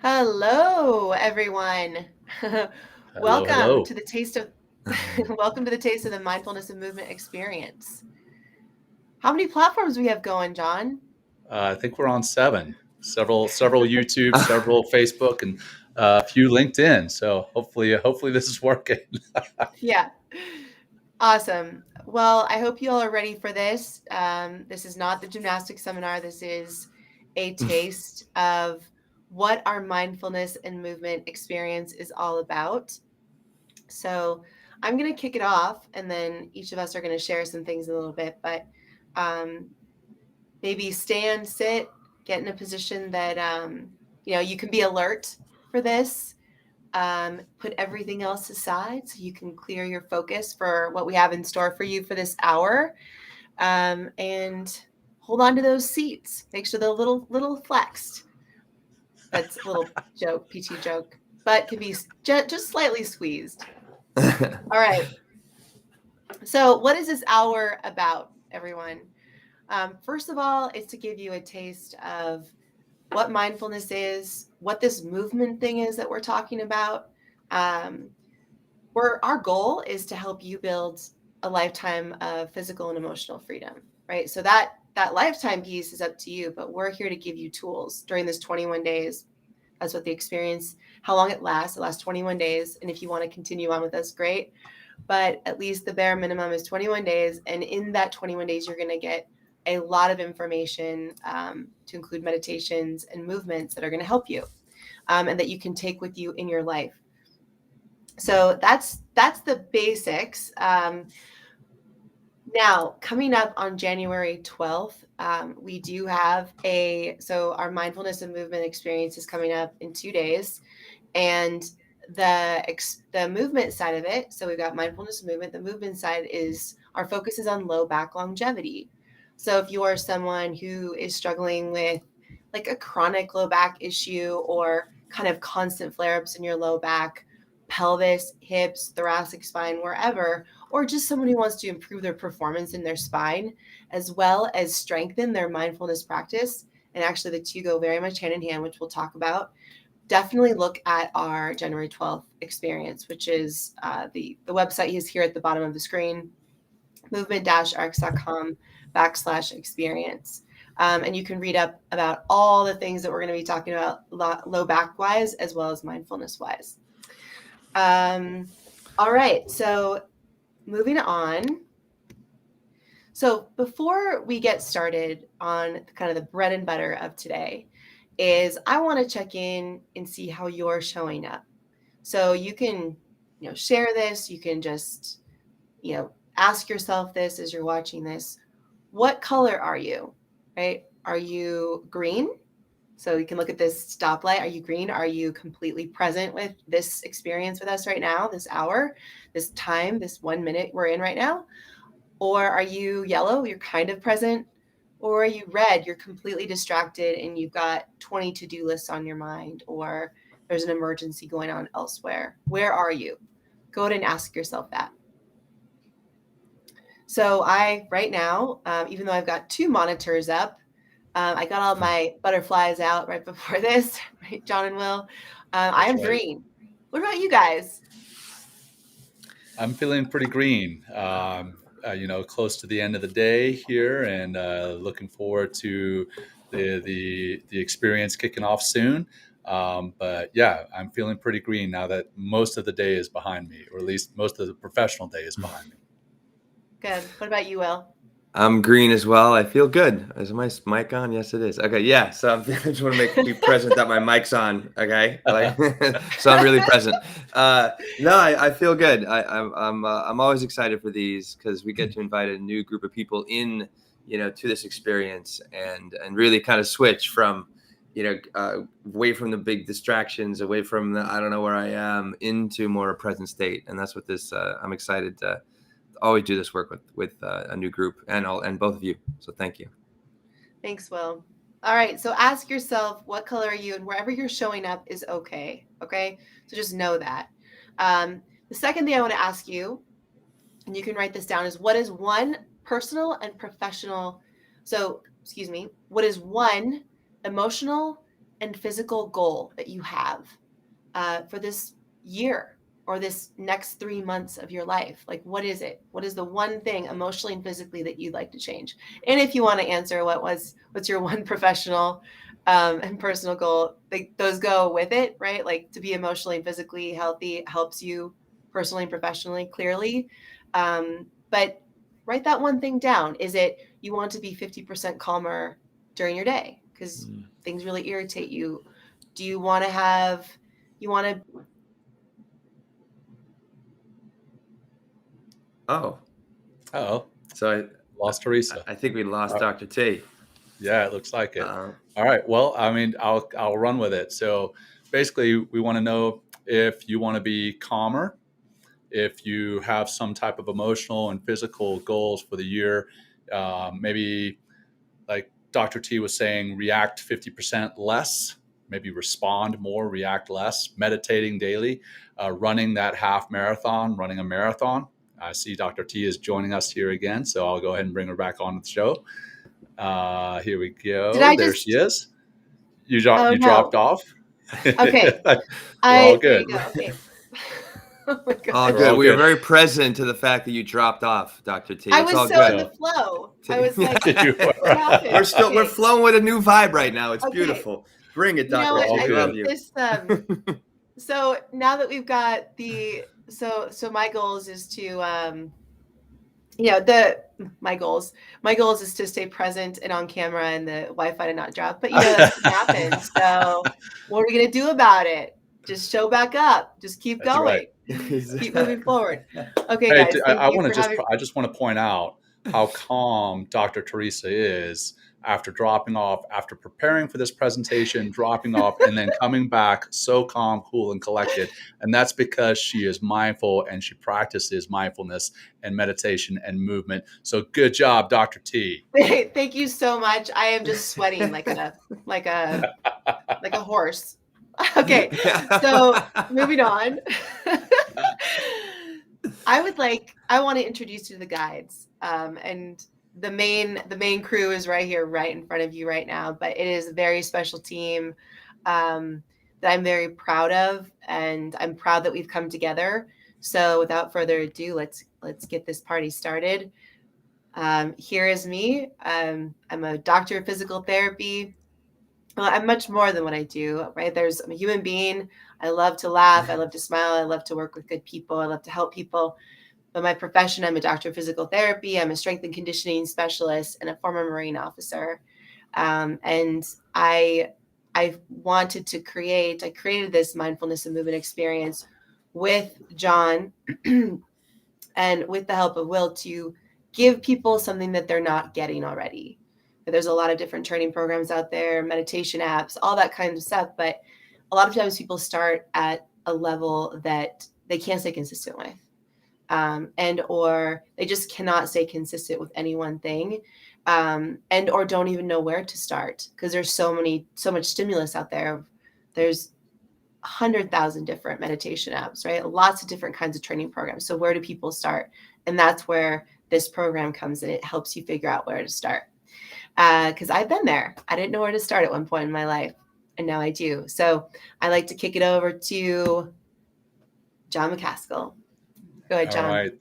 Hello, everyone. Hello, Welcome hello. to the taste of welcome to the taste of the mindfulness and movement experience. How many platforms we have going, John? I think we're on seven. Several YouTube, several Facebook, and a few LinkedIn. So hopefully this is working. Yeah. Awesome. Well, I hope you all are ready for this. This is not the gymnastics seminar. This is a taste of what our mindfulness and movement experience is all about. So I'm going to kick it off, and then each of us are going to share some things a little bit. But um, maybe stand, sit, get in a position that you can be alert for this. Put everything else aside so you can clear your focus for what we have in store for you for this hour, and hold on to those seats. Make sure they're little flexed. That's a little joke, PT joke, but can be just slightly squeezed. All right. So, what is this hour about, everyone? First of all, it's to give you a taste of what mindfulness is, what this movement thing is that we're talking about. Um, our goal is to help you build a lifetime of physical and emotional freedom, right? So that lifetime piece is up to you, but we're here to give you tools during this 21 days. That's what the experience, how long it lasts. It lasts 21 days. And if you want to continue on with us, great. But at least the bare minimum is 21 days. And in that 21 days, you're going to get a lot of information to include meditations and movements that are going to help you and that you can take with you in your life. So that's the basics. Now, coming up on January 12th, we do have our mindfulness and movement experience is coming up in 2 days. And the movement side of it, so we've got mindfulness and movement. The movement side is our focus is on low back longevity. So if you are someone who is struggling with like a chronic low back issue or kind of constant flare-ups in your low back, pelvis, hips, thoracic spine, wherever, or just someone who wants to improve their performance in their spine, as well as strengthen their mindfulness practice. And actually, the two go very much hand in hand, which we'll talk about. Definitely look at our January 12th experience, which is the website is here at the bottom of the screen, movement-rx.com/experience. And you can read up about all the things that we're going to be talking about low back wise, as well as mindfulness wise. All right, so moving on. So before we get started on kind of the bread and butter of today, is I want to check in and see how you're showing up. So you can, share this. You can just, ask yourself this as you're watching this. What color are you, right? Are you green? So you can look at this stoplight. Are you green? Are you completely present with this experience with us right now, this hour, this time, this 1 minute we're in right now? Or are you yellow? You're kind of present. Or are you red? You're completely distracted and you've got 20 to-do lists on your mind, or there's an emergency going on elsewhere. Where are you? Go ahead and ask yourself that. So right now, even though I've got 2 monitors up, I got all my butterflies out right before this, right, John and Will. I am That's right. green. What about you guys? I'm feeling pretty green. Close to the end of the day here, and looking forward to the experience kicking off soon. But yeah, I'm feeling pretty green now that most of the day is behind me, or at least most of the professional day is behind me. Good. What about you, Will? I'm green as well. I feel good. Is my mic on? Yes, it is. Okay, yeah. So I just want to be present that my mic's on. Okay, so I'm really present. No, I feel good. I'm always excited for these because we get to invite a new group of people in, to this experience and really kind of switch from, away from the big distractions, away from the I don't know where I am, into more a present state. And that's what this. I'm excited to always do this work with a new group and both of you. So thank you. Thanks, Will. All right. So ask yourself, what color are you? And wherever you're showing up is okay. Okay. So just know that. The second thing I want to ask you, and you can write this down, is what is one personal and professional? So, what is one emotional and physical goal that you have for this year or this next 3 months of your life? Like, what is it? What is the one thing emotionally and physically that you'd like to change? And if you want to answer what's your one professional and personal goal, like those go with it, right? Like to be emotionally and physically healthy helps you personally and professionally, clearly. But write that one thing down. Is it you want to be 50% calmer during your day because things really irritate you? Do you want to Oh, Oh, so lost Teresa. I think we lost Dr. T. Yeah, it looks like it. All right. Well, I mean, I'll run with it. So basically, we want to know if you want to be calmer, if you have some type of emotional and physical goals for the year. Maybe like Dr. T was saying, react 50% less, maybe respond more, react less, meditating daily, running that half marathon, running a marathon. I see Dr. T is joining us here again, so I'll go ahead and bring her back on the show. Here we go. There she is. You dropped off. Okay. We're all good. There you go. Okay. Oh my God. All good. We are very present to the fact that you dropped off, Dr. T. I It's was all so good. in the flow. I was like, You were. what happened? We're flowing with a new vibe right now. It's Okay. beautiful. Bring it, You know Dr. what? T. I We love think you. this, so now that we've got so my goals is to my goals is to stay present and on camera and the Wi-Fi to not drop. But that's what happens. So what are we gonna do about it? Just show back up. Just keep That's going. Right. Keep moving forward. Okay, Hey, guys. I just want to point out how calm Dr. Teresa is after dropping off, after preparing for this presentation, dropping off, and then coming back so calm, cool, and collected. And that's because she is mindful and she practices mindfulness and meditation and movement. So good job, Dr. T. Thank you so much. I am just sweating like a horse. Okay, so moving on. I want to introduce you to the guides, and the main crew is right here, right in front of you right now. But it is a very special team that I'm very proud of, and I'm proud that we've come together. So without further ado, let's get this party started. Here is me. I'm a doctor of physical therapy. Well, I'm much more than what I do, right? I'm a human being. I love to laugh. I love to smile. I love to work with good people. I love to help people. But my profession, I'm a doctor of physical therapy. I'm a strength and conditioning specialist and a former Marine officer. And I created this mindfulness and movement experience with John and with the help of Will to give people something that they're not getting already. There's a lot of different training programs out there, meditation apps, all that kind of stuff. But a lot of times people start at a level that they can't stay consistent with. Or they just cannot stay consistent with any one thing. Or don't even know where to start because there's so much stimulus out there. There's 100,000 different meditation apps, right? Lots of different kinds of training programs. So where do people start? And that's where this program comes in. It helps you figure out where to start. Because I've been there. I didn't know where to start at one point in my life, and now I do. So I like to kick it over to John McCaskill. Go ahead, John. All right.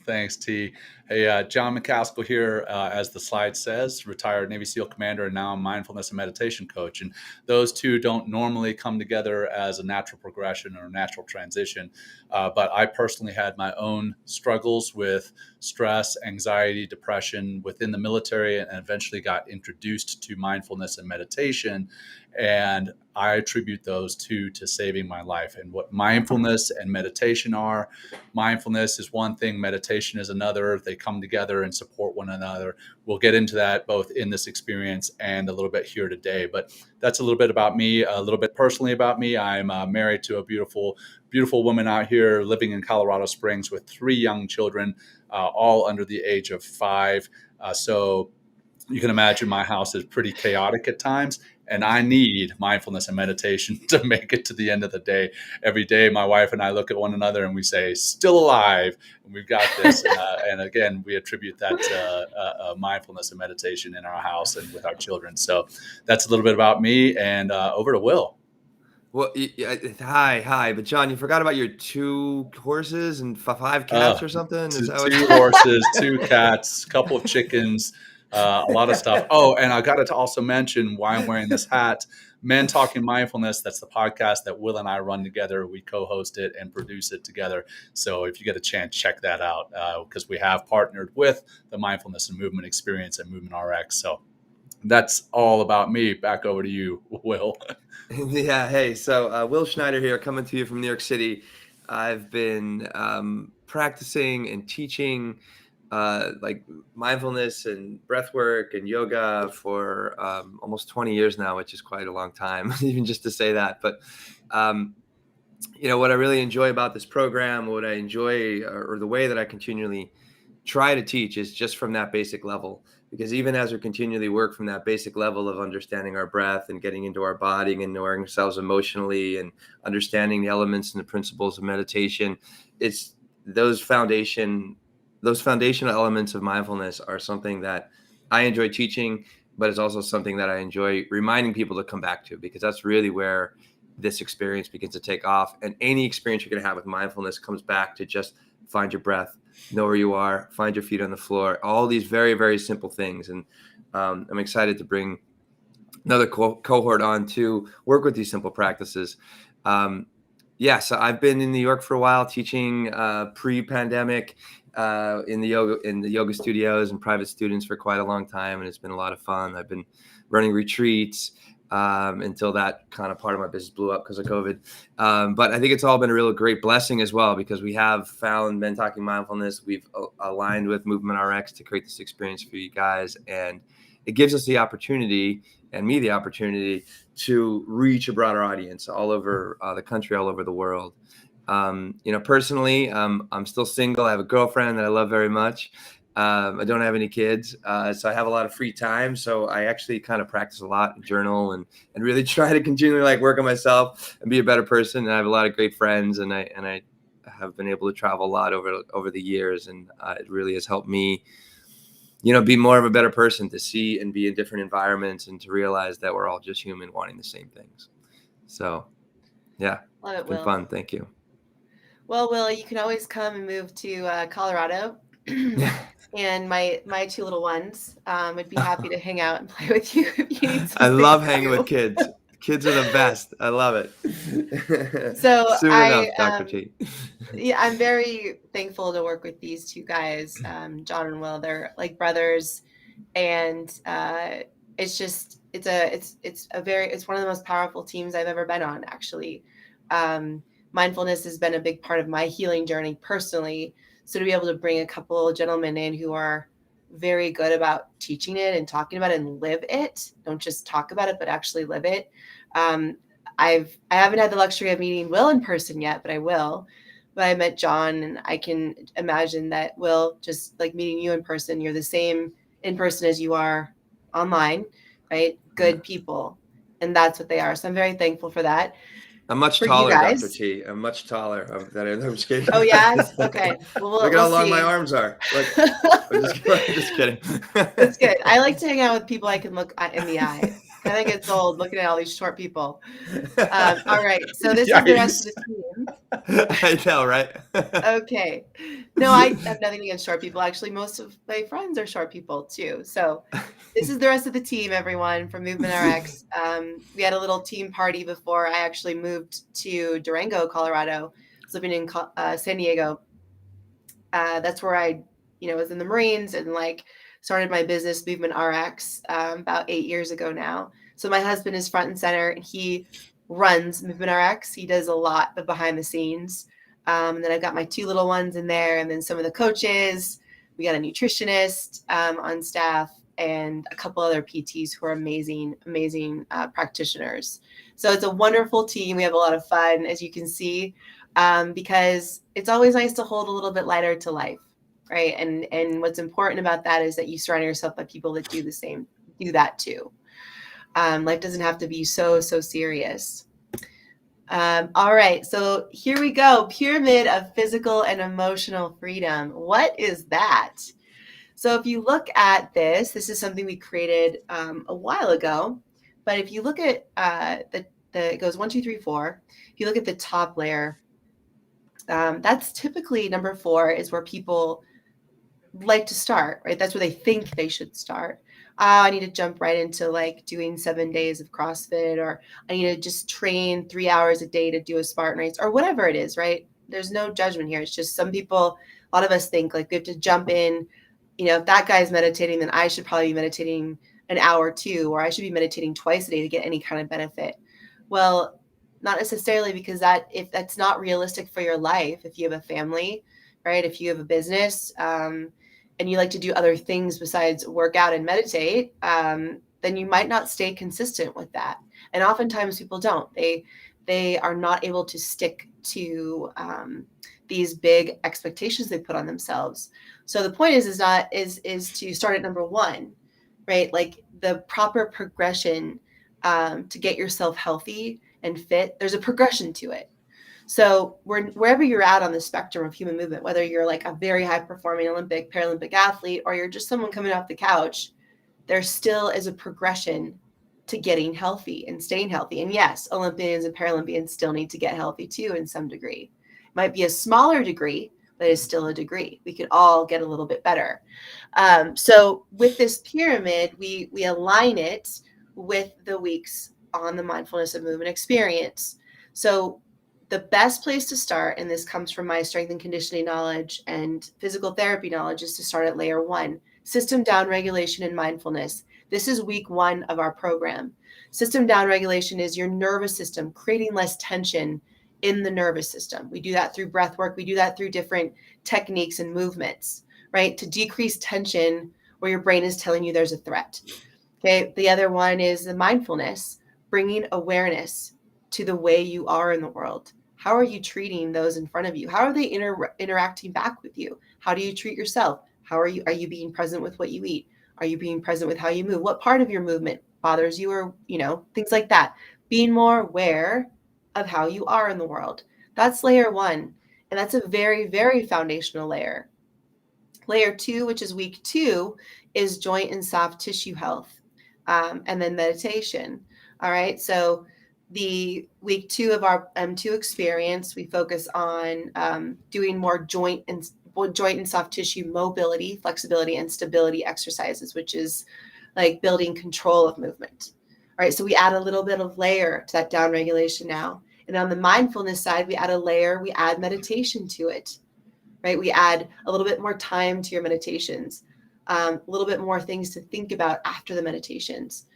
Thanks, T. Hey, John McCaskill here, as the slide says, retired Navy SEAL commander, and now a mindfulness and meditation coach. And those two don't normally come together as a natural progression or a natural transition. But I personally had my own struggles with stress, anxiety, depression within the military, and eventually got introduced to mindfulness and meditation. And I attribute those two to saving my life. And what mindfulness and meditation are, mindfulness is one thing, meditation is another. They come together and support one another. We'll get into that both in this experience and a little bit here today. But that's a little bit about me, a little bit personally about me. I'm married to a beautiful, beautiful woman out here living in Colorado Springs with 3 young children, all under the age of 5. So you can imagine my house is pretty chaotic at times. And I need mindfulness and meditation to make it to the end of the day. Every day, my wife and I look at one another and we say, still alive, and we've got this. And again, we attribute that to mindfulness and meditation in our house and with our children. So that's a little bit about me, and over to Will. Well, hi. But John, you forgot about your 2 horses and 5 cats or something? Is that what? 2 horses, 2 cats, a couple of chickens, a lot of stuff. Oh, and I got to also mention why I'm wearing this hat. Men Talking Mindfulness, that's the podcast that Will and I run together. We co-host it and produce it together. So if you get a chance, check that out, because we have partnered with the Mindfulness and Movement Experience at Movement RX. So that's all about me. Back over to you, Will. Yeah. Hey, so Will Schneider here, coming to you from New York City. I've been practicing and teaching like mindfulness and breath work and yoga for almost 20 years now, which is quite a long time, even just to say that. But what I really enjoy about this program, what I enjoy, or the way that I continually try to teach, is just from that basic level. Because even as we continually work from that basic level of understanding our breath and getting into our body and knowing ourselves emotionally and understanding the elements and the principles of meditation, it's those foundational elements of mindfulness are something that I enjoy teaching, but it's also something that I enjoy reminding people to come back to, because that's really where this experience begins to take off. And any experience you're going to have with mindfulness comes back to just find your breath, know where you are, find your feet on the floor, all these very, very simple things. And I'm excited to bring another cohort on to work with these simple practices. So I've been in New York for a while teaching pre-pandemic in the yoga studios and private students for quite a long time, and it's been a lot of fun. I've been running retreats until that kind of part of my business blew up because of COVID. But I think it's all been a real great blessing as well, because we have found Men Talking Mindfulness. We've aligned with Movement RX to create this experience for you guys. And it gives us the opportunity, and me the opportunity, to reach a broader audience all over the country, all over the world. Personally, I'm still single. I have a girlfriend that I love very much. I don't have any kids, so I have a lot of free time. So I actually kind of practice a lot, and journal, and really try to continually work on myself and be a better person. And I have a lot of great friends, and I have been able to travel a lot over the years, and it really has helped me, be more of a better person, to see and be in different environments, and to realize that we're all just human wanting the same things. So, yeah, Love it, it's been Will. fun. Thank you. Well, Will, you can always come and move to Colorado. And my 2 little ones would be happy to hang out and play with you if you need something. I love hanging with kids. Kids are the best. I love it. So Soon enough, Dr. T. Yeah, I'm very thankful to work with these 2 guys, John and Will. They're like brothers, and it's one of the most powerful teams I've ever been on, actually. Mindfulness has been a big part of my healing journey personally. So to be able to bring a couple of gentlemen in who are very good about teaching it and talking about it and live it, don't just talk about it, but actually live it. I haven't had the luxury of meeting Will in person yet, but I will. But I met John, and I can imagine that, Will, just like meeting you in person, you're the same in person as you are online, right? Good people. And that's what they are. So I'm very thankful for that. I'm much taller, Dr. T. I'm much taller. I'm just kidding. Oh, yeah? Okay. Well, Look at how long my arms are. I'm just kidding. That's good. I like to hang out with people I can look in the eye. I think it's old looking at all these short people. All right. So this is the rest of the team. I know, right? Okay. No, I have nothing against short people. Actually, most of my friends are short people too. So this is the rest of the team, everyone, from Movement RX. We had a little team party before I actually moved to Durango, Colorado. I was living in San Diego. That's where I, was in the Marines and started my business, Movement RX, about 8 years ago now. So my husband is front and center, and he runs Movement RX. He does a lot of behind the scenes. And then I've got my 2 little ones in there, and then some of the coaches. We got a nutritionist on staff, and a couple other PTs who are amazing practitioners. So it's a wonderful team. We have a lot of fun, as you can see, because it's always nice to hold a little bit lighter to life, right? And what's important about that is that you surround yourself by people that do that too. Life doesn't have to be so serious. All right, so here we go. Pyramid of physical and emotional freedom. What is that? So if you look at this is something we created a while ago. But if you look at it goes 1, 2, 3, 4. If you look at the top layer, that's typically number 4 is where people like to start, right? That's where they think they should start. I need to jump right into like doing 7 days of CrossFit, or I need to just train 3 hours a day to do a Spartan race, or whatever it is, right? There's no judgment here. It's just some people, a lot of us think like we have to jump in. If that guy's meditating, then I should probably be meditating an hour too, or I should be meditating twice a day to get any kind of benefit. Well, not necessarily, because if that's not realistic for your life, if you have a family, right? If you have a business, and you like to do other things besides work out and meditate, then you might not stay consistent with that. And oftentimes people don't. They are not able to stick to these big expectations they put on themselves. So the point is to start at number 1, right? Like the proper progression to get yourself healthy and fit. There's a progression to it. So wherever you're at on the spectrum of human movement, whether you're like a very high performing Olympic, Paralympic athlete, or you're just someone coming off the couch, there still is a progression to getting healthy and staying healthy. And yes, Olympians and Paralympians still need to get healthy too in some degree. It might be a smaller degree, but it's still a degree. We could all get a little bit better. So with this pyramid, we align it with the weeks on the Mindfulness of Movement experience. So the best place to start, and this comes from my strength and conditioning knowledge and physical therapy knowledge, is to start at layer 1, system down regulation and mindfulness. This is week 1 of our program. System down regulation is your nervous system, creating less tension in the nervous system. We do that through breath work. We do that through different techniques and movements, right? To decrease tension where your brain is telling you there's a threat. Okay. The other one is the mindfulness, bringing awareness to the way you are in the world. How are you treating those in front of you? How are they interacting back with you? How do you treat yourself? Are you being present with what you eat? Are you being present with how you move? What part of your movement bothers you, or, things like that. Being more aware of how you are in the world. That's layer 1. And that's a very, very foundational layer. Layer 2, which is week 2, is joint and soft tissue health, and then meditation. All right. So the week 2 of our M2 experience, we focus on doing more joint and soft tissue mobility, flexibility, and stability exercises, which is like building control of movement. All right, so we add a little bit of layer to that down regulation now. And on the mindfulness side, we add a layer, we add meditation to it, right? We add a little bit more time to your meditations, a little bit more things to think about after the meditations.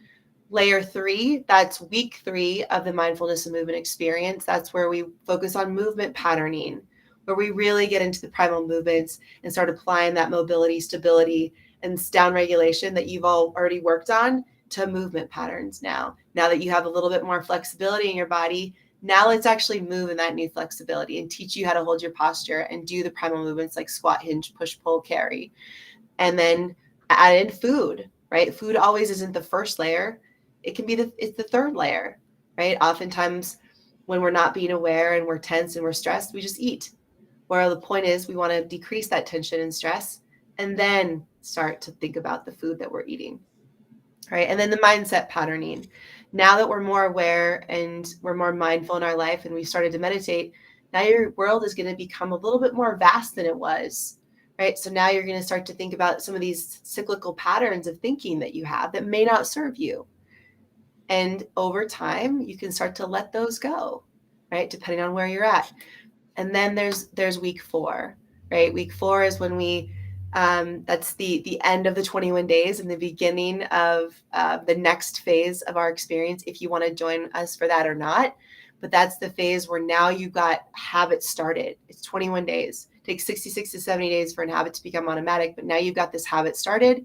Layer 3, that's week 3 of the mindfulness and movement experience. That's where we focus on movement patterning, where we really get into the primal movements and start applying that mobility, stability, and down regulation that you've all already worked on to movement patterns now. Now that you have a little bit more flexibility in your body, now let's actually move in that new flexibility and teach you how to hold your posture and do the primal movements like squat, hinge, push, pull, carry. And then add in food, right? Food always isn't the first layer. It can be it's the third layer, right? Oftentimes when we're not being aware and we're tense and we're stressed, we just eat. Where the point is we want to decrease that tension and stress and then start to think about the food that we're eating, right? And then the mindset patterning. Now that we're more aware and we're more mindful in our life and we started to meditate, now your world is going to become a little bit more vast than it was, right? So now you're going to start to think about some of these cyclical patterns of thinking that you have that may not serve you. And over time, you can start to let those go, right? Depending on where you're at. And then there's week 4, right? Week 4 is when we, that's the end of the 21 days and the beginning of the next phase of our experience, if you want to join us for that or not. But that's the phase where now you've got habits started. It's 21 days. It takes 66 to 70 days for a habit to become automatic. But now you've got this habit started.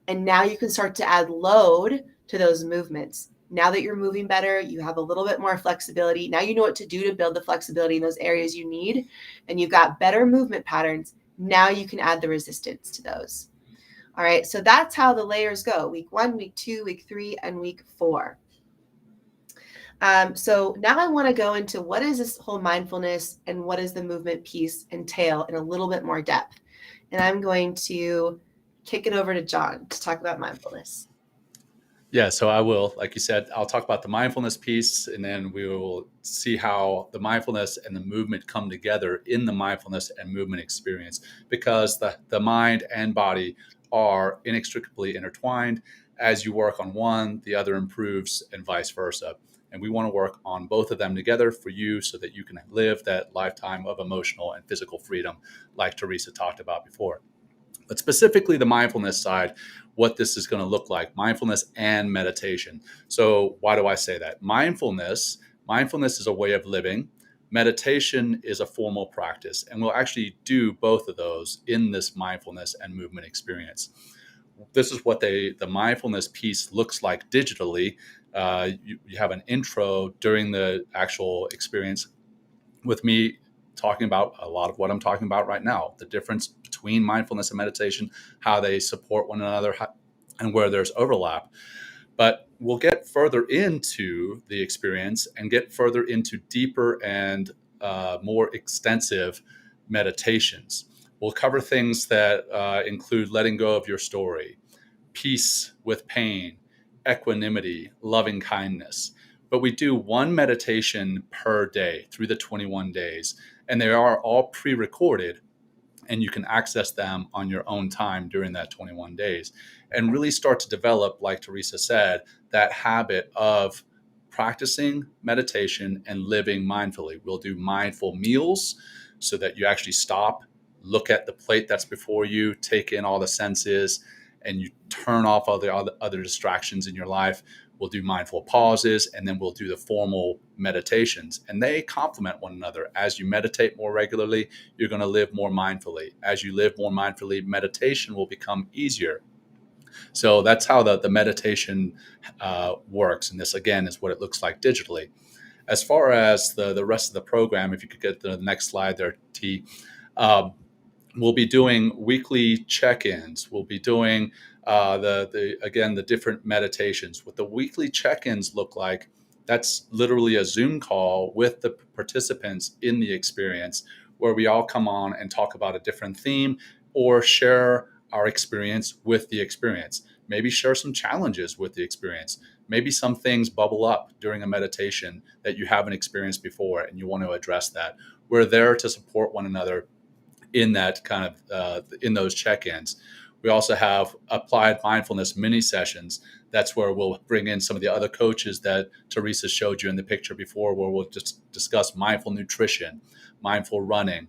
And now you can start to add load to those movements. Now that you're moving better, you have a little bit more flexibility. Now you know what to do to build the flexibility in those areas you need, and you've got better movement patterns. Now you can add the resistance to those. All right, so that's how the layers go: week 1, week 2, week 3, and week 4. So now I want to go into what is this whole mindfulness and what does the movement piece entail in a little bit more depth. And I'm going to kick it over to John to talk about mindfulness. Yeah, so I will, like you said, I'll talk about the mindfulness piece, and then we will see how the mindfulness and the movement come together in the mindfulness and movement experience, because the mind and body are inextricably intertwined. As you work on one, the other improves, and vice versa. And we want to work on both of them together for you so that you can live that lifetime of emotional and physical freedom, like Teresa talked about before. But specifically the mindfulness side, what this is going to look like: mindfulness and meditation. So why do I say that? Mindfulness is a way of living. Meditation is a formal practice, and we'll actually do both of those in this mindfulness and movement experience. This is what the mindfulness piece looks like digitally. You have an intro during the actual experience with me talking about a lot of what I'm talking about right now: the difference between mindfulness and meditation, how they support one another, and where there's overlap. But we'll get further into the experience and get further into deeper and more extensive meditations. We'll cover things that include letting go of your story, peace with pain, equanimity, loving kindness. But we do one meditation per day through the 21 days, and they are all pre-recorded, and you can access them on your own time during that 21 days and really start to develop, like Teresa said, that habit of practicing meditation and living mindfully. We'll do mindful meals so that you actually stop, look at the plate that's before you, take in all the senses, and you turn off all the other distractions in your life. We'll do mindful pauses, and then we'll do the formal meditations, and they complement one another. As you meditate more regularly, you're going to live more mindfully. As you live more mindfully, meditation will become easier. So that's how the meditation works. And this, again, is what it looks like digitally. As far as the rest of the program, if you could get the next slide there, T, we'll be doing weekly check-ins. We'll be doing the different meditations. What the weekly check-ins look like, that's literally a Zoom call with the participants in the experience, where we all come on and talk about a different theme or share our experience with the experience. Maybe share some challenges with the experience. Maybe some things bubble up during a meditation that you haven't experienced before and you want to address that. We're there to support one another in that kind of in those check-ins. We also have applied mindfulness mini sessions. That's where we'll bring in some of the other coaches that Teresa showed you in the picture before, where we'll just discuss mindful nutrition, mindful running,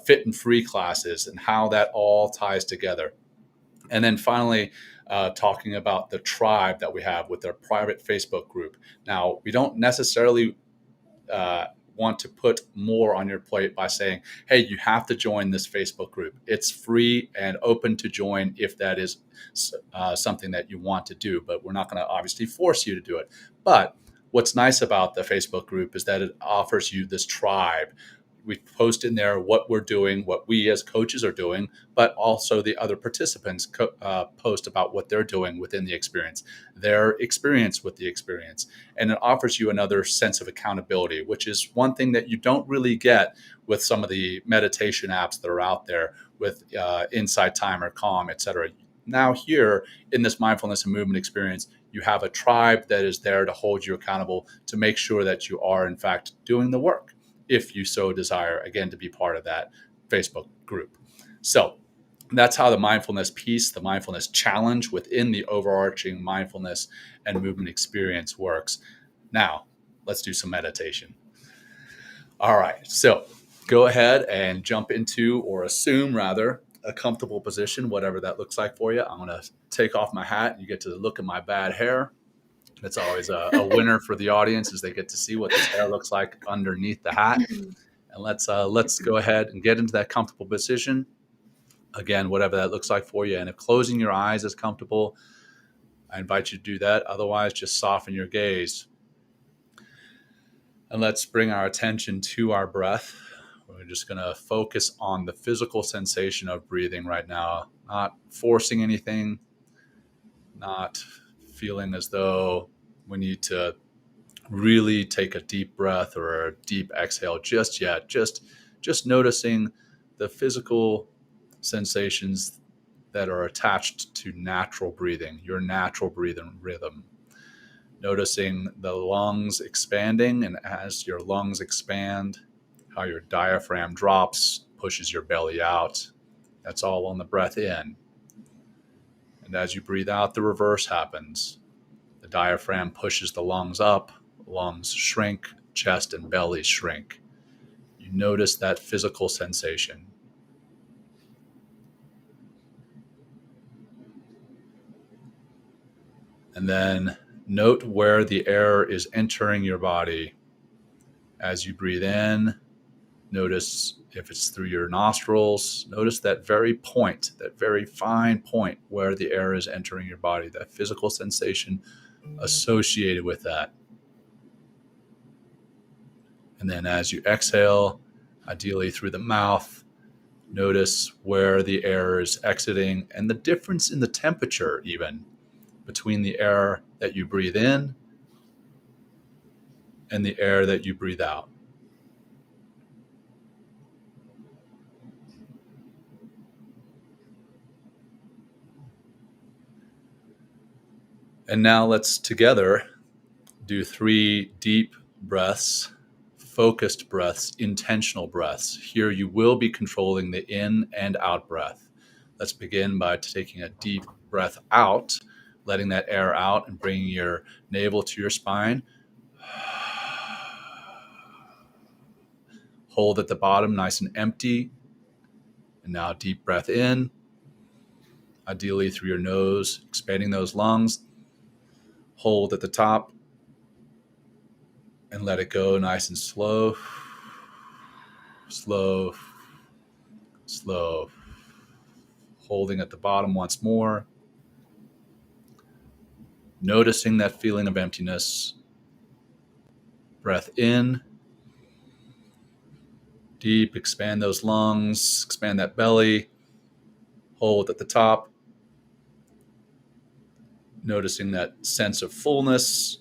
fit and free classes, and how that all ties together. And then finally, talking about the tribe that we have with our private Facebook group. Now, we don't necessarily want to put more on your plate by saying, hey, you have to join this Facebook group. It's free and open to join if that is something that you want to do, but we're not going to obviously force you to do it. But what's nice about the Facebook group is that it offers you this tribe. We post in there what we're doing, what we as coaches are doing, but also the other participants post about what they're doing within the experience, their experience with the experience. And it offers you another sense of accountability, which is one thing that you don't really get with some of the meditation apps that are out there with Insight Timer, Calm, etc. Now here in this mindfulness and movement experience, you have a tribe that is there to hold you accountable, to make sure that you are in fact doing the work, if you so desire, again, to be part of that Facebook group. So that's how the mindfulness piece, the mindfulness challenge within the overarching mindfulness and movement experience works. Now, let's do some meditation. All right, so go ahead and jump into, or assume rather, a comfortable position, whatever that looks like for you. I'm going to take off my hat and you get to look at my bad hair. That's always a winner for the audience, as they get to see what this hair looks like underneath the hat. And let's go ahead and get into that comfortable position. Again, whatever that looks like for you. And if closing your eyes is comfortable, I invite you to do that. Otherwise, just soften your gaze. And let's bring our attention to our breath. We're just going to focus on the physical sensation of breathing right now, not forcing anything, not feeling as though we need to really take a deep breath or a deep exhale just yet. Just noticing the physical sensations that are attached to natural breathing, your natural breathing rhythm. Noticing the lungs expanding, and as your lungs expand, how your diaphragm drops, pushes your belly out. That's all on the breath in. And as you breathe out, the reverse happens. The diaphragm pushes the lungs up, lungs shrink, chest and belly shrink. You notice that physical sensation. And then note where the air is entering your body. As you breathe in, notice if it's through your nostrils. Notice that very point, that very fine point where the air is entering your body, that physical sensation associated with that. And then as you exhale, ideally through the mouth, notice where the air is exiting and the difference in the temperature even between the air that you breathe in and the air that you breathe out. And now let's together do 3 deep breaths, focused breaths, intentional breaths. Here you will be controlling the in and out breath. Let's begin by taking a deep breath out, letting that air out and bringing your navel to your spine. Hold at the bottom, nice and empty. And now deep breath in, ideally through your nose, expanding those lungs. Hold at the top and let it go nice and slow. Slow, slow. Holding at the bottom once more. Noticing that feeling of emptiness. Breath in. Deep, expand those lungs, expand that belly. Hold at the top. Noticing that sense of fullness.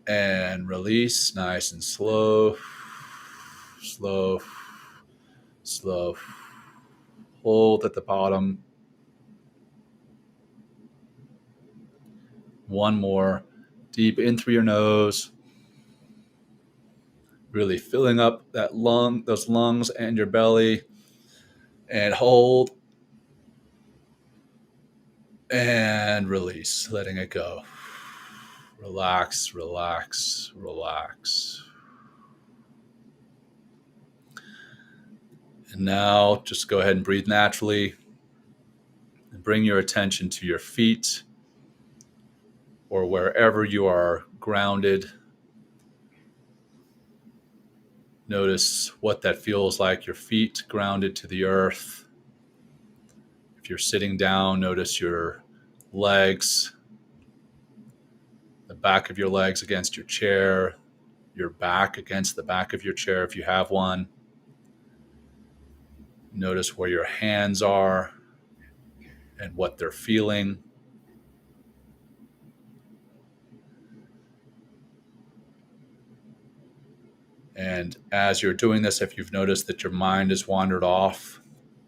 And release, nice and slow. Slow, slow. Hold at the bottom. One more. Deep in through your nose. Really filling up that those lungs and your belly. And hold. And release, letting it go. Relax, relax, relax. And now just go ahead and breathe naturally. And bring your attention to your feet or wherever you are grounded. Notice what that feels like, your feet grounded to the earth. If you're sitting down, notice your legs, the back of your legs against your chair, your back against the back of your chair if you have one. Notice where your hands are and what they're feeling. And as you're doing this, if you've noticed that your mind has wandered off,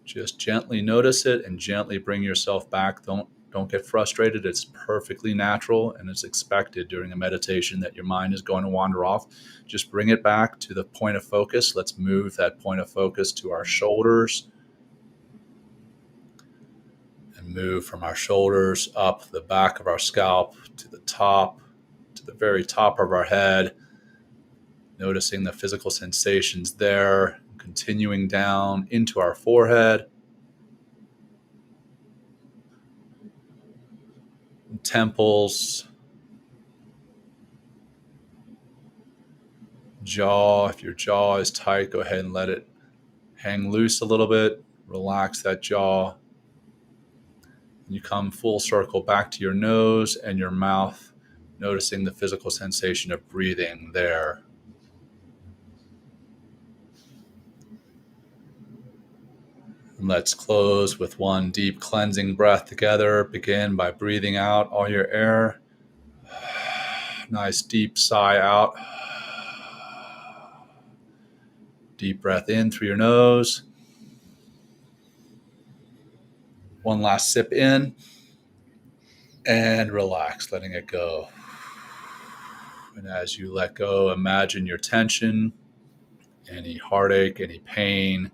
just gently notice it and gently bring yourself back. Don't get frustrated. It's perfectly natural and it's expected during a meditation that your mind is going to wander off. Just bring it back to the point of focus. Let's move that point of focus to our shoulders and move from our shoulders up the back of our scalp to the top, to the very top of our head. Noticing the physical sensations there, continuing down into our forehead, temples, jaw. If your jaw is tight, go ahead and let it hang loose a little bit. Relax that jaw. And you come full circle back to your nose and your mouth, noticing the physical sensation of breathing there. And let's close with one deep cleansing breath together. Begin by breathing out all your air. Nice deep sigh out. Deep breath in through your nose. One last sip in. And relax, letting it go. And as you let go, imagine your tension, any heartache, any pain,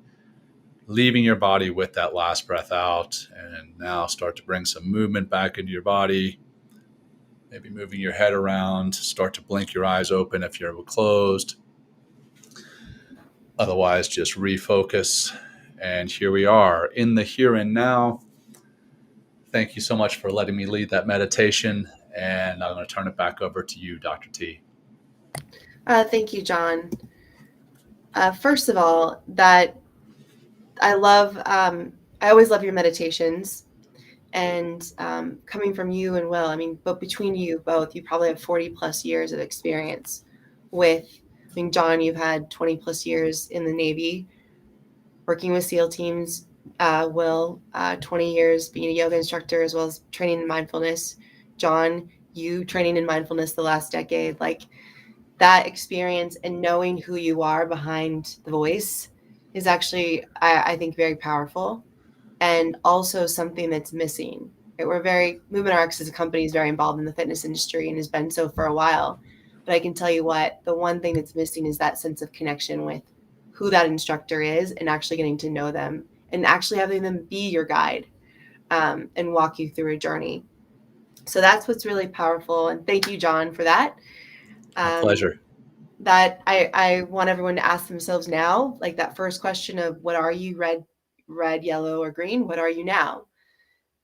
leaving your body with that last breath out. And now start to bring some movement back into your body. Maybe moving your head around. Start to blink your eyes open if you're closed. Otherwise, just refocus. And here we are in the here and now. Thank you so much for letting me lead that meditation. And I'm going to turn it back over to you, Dr. T. Thank you, John. First of all, that I always love your meditations. And coming from you and Will, I mean, but between you both, you probably have 40 plus years of experience with, I mean, John, you've had 20 plus years in the Navy working with SEAL teams. Will, 20 years being a yoga instructor as well as training in mindfulness. John, you training in mindfulness the last decade. Like, that experience and knowing who you are behind the voice is actually, I think, very powerful. And also something that's missing. Movement RX as a company is very involved in the fitness industry and has been so for a while. But I can tell you what, the one thing that's missing is that sense of connection with who that instructor is and actually getting to know them and actually having them be your guide and walk you through a journey. So that's what's really powerful. And thank you, John, for that. My pleasure. That I want everyone to ask themselves now, like that first question of what are you, red, yellow, or green? What are you now?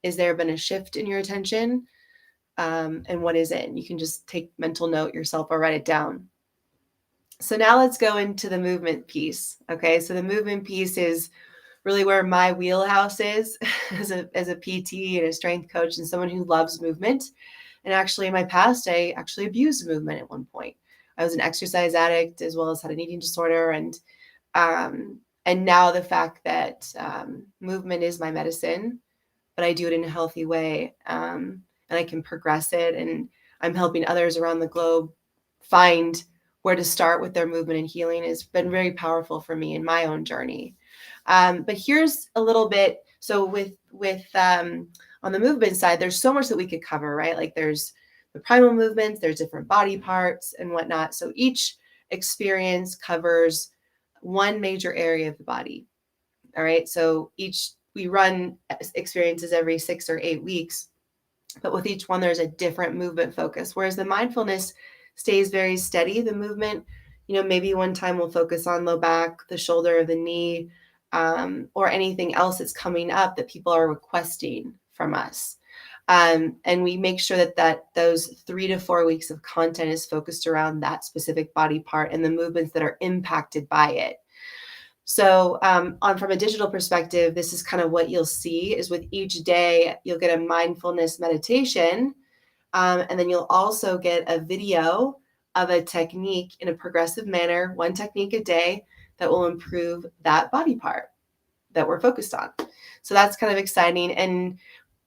Is there been a shift in your attention? And what is it? You can just take mental note yourself or write it down. So now let's go into the movement piece. Okay. So the movement piece is really where my wheelhouse is as a PT and a strength coach and someone who loves movement. And actually in my past, I actually abused movement at one point. I was an exercise addict as well as had an eating disorder. And now the fact that movement is my medicine, but I do it in a healthy way, and I can progress it. And I'm helping others around the globe find where to start with their movement and healing has been very powerful for me in my own journey. But here's a little bit. So with on the movement side, there's so much that we could cover, right? Like there's the primal movements, there's different body parts and whatnot. So each experience covers one major area of the body. All right. So we run experiences every 6 or 8 weeks, but with each one, there's a different movement focus. Whereas the mindfulness stays very steady. The movement, maybe one time we'll focus on low back, the shoulder, the knee, or anything else that's coming up that people are requesting from us. And we make sure that those 3 to 4 weeks of content is focused around that specific body part and the movements that are impacted by it. So from a digital perspective, this is kind of what you'll see is with each day, you'll get a mindfulness meditation. And then you'll also get a video of a technique in a progressive manner, one technique a day that will improve that body part that we're focused on. So that's kind of exciting. And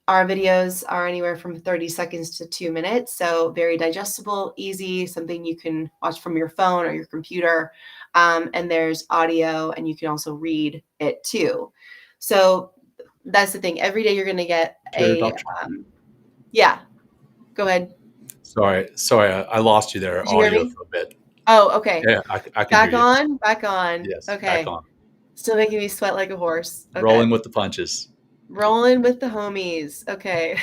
our videos are anywhere from 30 seconds to 2 minutes. So very digestible, easy, something you can watch from your phone or your computer. And there's audio and you can also read it too. So that's the thing. Every day you're going to get yeah. Go ahead. Sorry, I lost you there. Did you hear Audio me? for a bit. Oh, okay. Yeah, I can hear you. Back on. Yes, okay. back on. Still making me sweat like a horse. Okay. Rolling with the punches. Rolling with the homies. Okay.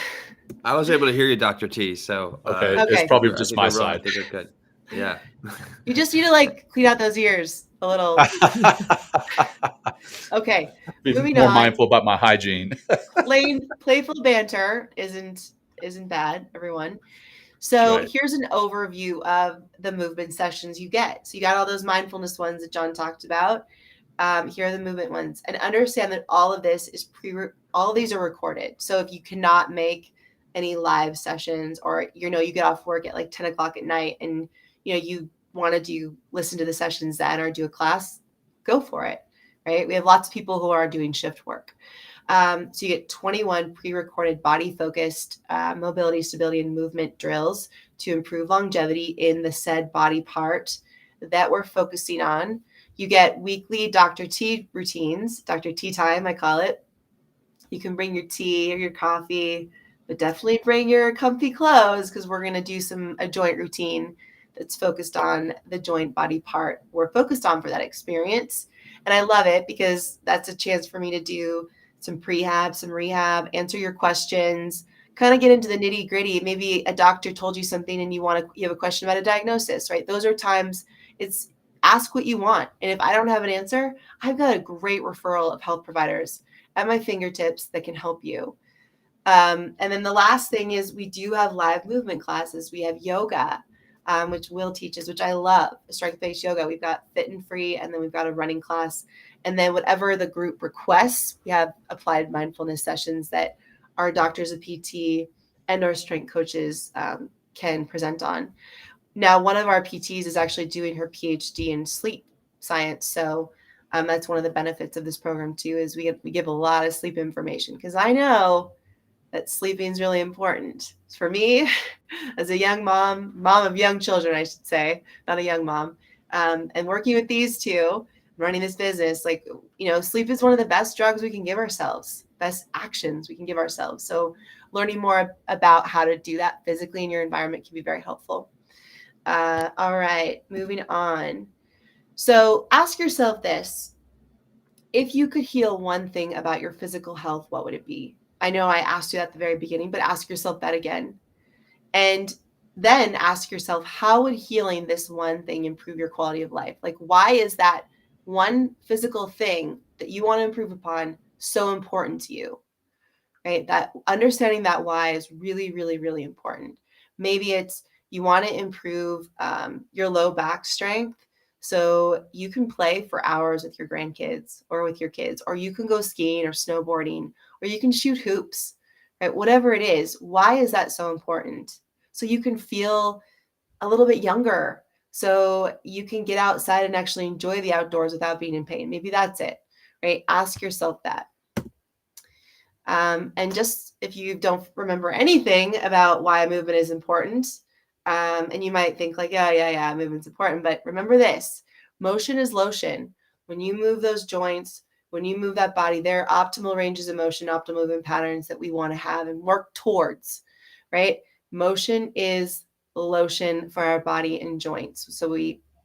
I was able to hear you, Dr. T. So okay. It's probably just my side. I think you're good. Yeah. You just need to clean out those ears a little. Okay. Be moving more on. mindful about my hygiene. Playful banter isn't bad, everyone. So Here's an overview of the movement sessions you get. So you got all those mindfulness ones that John talked about. Here are the movement ones, and understand that all of this is all of these are recorded. So if you cannot make any live sessions, or you get off work at 10 o'clock at night, and you want to listen to the sessions then or do a class, go for it. right? We have lots of people who are doing shift work. So you get 21 pre-recorded body-focused mobility, stability, and movement drills to improve longevity in the said body part that we're focusing on. You get weekly Dr. T routines, Dr. T time, I call it. You can bring your tea or your coffee, but definitely bring your comfy clothes because we're going to do a joint routine that's focused on the joint body part we're focused on for that experience. And I love it because that's a chance for me to do some prehab, some rehab, answer your questions, kind of get into the nitty gritty. Maybe a doctor told you something and you have a question about a diagnosis, right? Those are times it's ask what you want. And if I don't have an answer, I've got a great referral of health providers at my fingertips that can help you. And then the last thing is we do have live movement classes. We have yoga, which Will teaches, which I love, strength-based yoga. We've got fit and free, and then we've got a running class. And then whatever the group requests, we have applied mindfulness sessions that our doctors of PT and our strength coaches can present on. Now, one of our PTs is actually doing her PhD in sleep science. So that's one of the benefits of this program too, is we give a lot of sleep information because I know that sleeping is really important. For me, as a young mom of young children, I should say, not a young mom, and working with these two, running this business, like, sleep is one of the best drugs we can give ourselves, best actions we can give ourselves. So learning more about how to do that physically in your environment can be very helpful. All right, moving on. So ask yourself this. If you could heal one thing about your physical health, what would it be? I know I asked you that at the very beginning, but ask yourself that again. And then ask yourself, how would healing this one thing improve your quality of life? Like, why is that one physical thing that you want to improve upon so important to you? Right? That understanding that why is really, really, really important. Maybe it's you want to improve your low back strength so you can play for hours with your grandkids or with your kids, or you can go skiing or snowboarding, or you can shoot hoops, right? Whatever it is, why is that so important? So you can feel a little bit younger, so you can get outside and actually enjoy the outdoors without being in pain. Maybe that's it, right? Ask yourself that. And just if you don't remember anything about why movement is important, and you might think like, yeah, movement's important, but remember this, motion is lotion. When you move those joints, when you move that body, there are optimal ranges of motion, optimal movement patterns that we want to have and work towards, right? Motion is lotion for our body and joints. So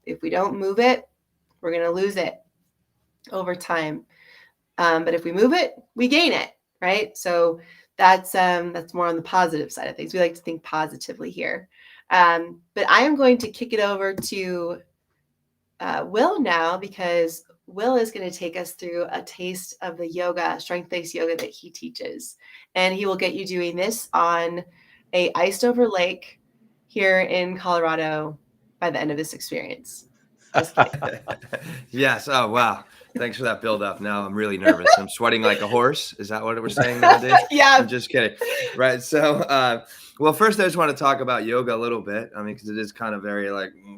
if we don't move it, we're going to lose it over time. But if we move it, we gain it. Right. So that's more on the positive side of things. We like to think positively here. But I am going to kick it over to Will now, because Will is going to take us through a taste of the yoga, strength-based yoga that he teaches. And he will get you doing this on a iced over lake here in Colorado by the end of this experience. Just kidding. Yes. Oh, wow. Thanks for that build up. Now I'm really nervous. I'm sweating like a horse. Is that what we're saying nowadays? Yeah. I'm just kidding. Right. So, well, first I just want to talk about yoga a little bit. I mean, because it is kind of very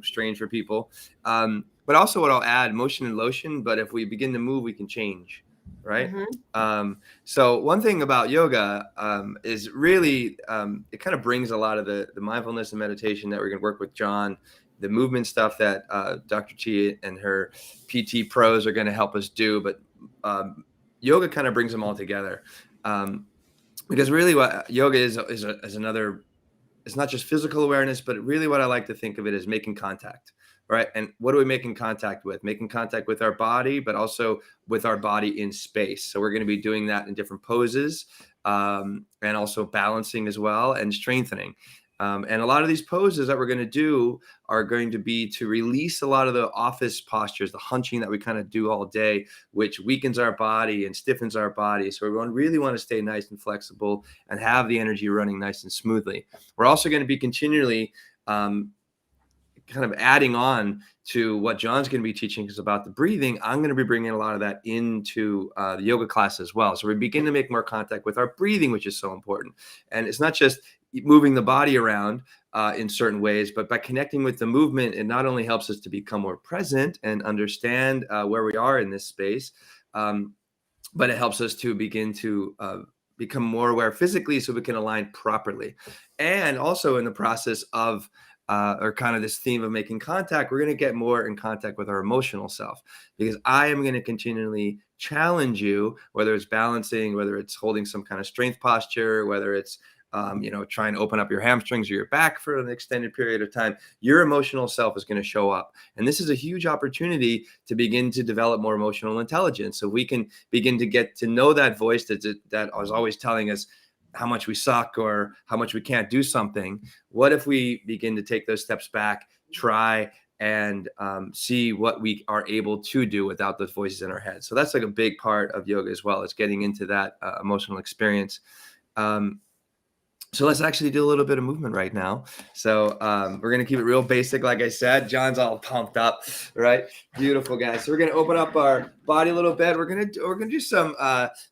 strange for people. But also what I'll add, motion and lotion. But if we begin to move, we can change. Right. Mm-hmm. So one thing about yoga is really it kind of brings a lot of the mindfulness and meditation that we're going to work with John, the movement stuff that Dr. T and her PT pros are going to help us do. But yoga kind of brings them all together. Because really what yoga is another, it's not just physical awareness, but really what I like to think of it as making contact, right? And what are we making contact with? Making contact with our body, but also with our body in space. So we're going to be doing that in different poses and also balancing as well and strengthening. And a lot of these poses that we're going to do are going to be to release a lot of the office postures, the hunching that we kind of do all day, which weakens our body and stiffens our body. So we really want to stay nice and flexible and have the energy running nice and smoothly. We're also going to be continually kind of adding on to what John's going to be teaching us about the breathing. I'm going to be bringing a lot of that into the yoga class as well. So we begin to make more contact with our breathing, which is so important. And it's not just moving the body around, in certain ways. But by connecting with the movement, it not only helps us to become more present and understand where we are in this space, but it helps us to begin to become more aware physically so we can align properly. And also in the process of or kind of this theme of making contact, we're going to get more in contact with our emotional self, because I am going to continually challenge you, whether it's balancing, whether it's holding some kind of strength posture, whether it's trying to open up your hamstrings or your back for an extended period of time. Your emotional self is going to show up. And this is a huge opportunity to begin to develop more emotional intelligence. So we can begin to get to know that voice that was always telling us how much we suck or how much we can't do something. What if we begin to take those steps back, try and see what we are able to do without those voices in our head? So that's like a big part of yoga as well, is getting into that emotional experience. So let's actually do a little bit of movement right now. So we're going to keep it real basic. Like I said, John's all pumped up, right? Beautiful, guys. So we're going to open up our body a little bit. We're going to do some,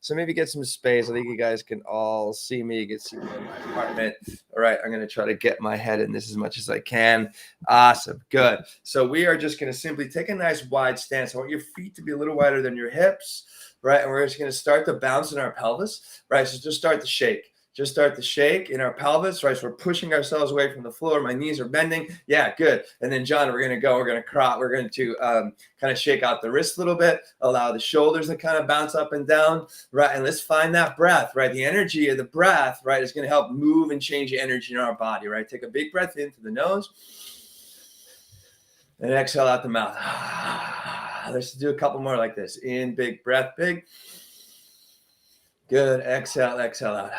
so maybe get some space. I think you guys can all see me. You can see me in my apartment. All right. I'm going to try to get my head in this as much as I can. Awesome. Good. So we are just going to simply take a nice wide stance. I want your feet to be a little wider than your hips, right? And we're just going to start to bounce in our pelvis, right? So just start to shake. Just start to shake in our pelvis, right? So we're pushing ourselves away from the floor. My knees are bending. Yeah, good. And then, John, we're going to kind of shake out the wrists a little bit, allow the shoulders to kind of bounce up and down, right? And let's find that breath, right? The energy of the breath, right, is going to help move and change the energy in our body, right? Take a big breath in through the nose and exhale out the mouth. Let's do a couple more like this. In, big breath, big. Good. Exhale out.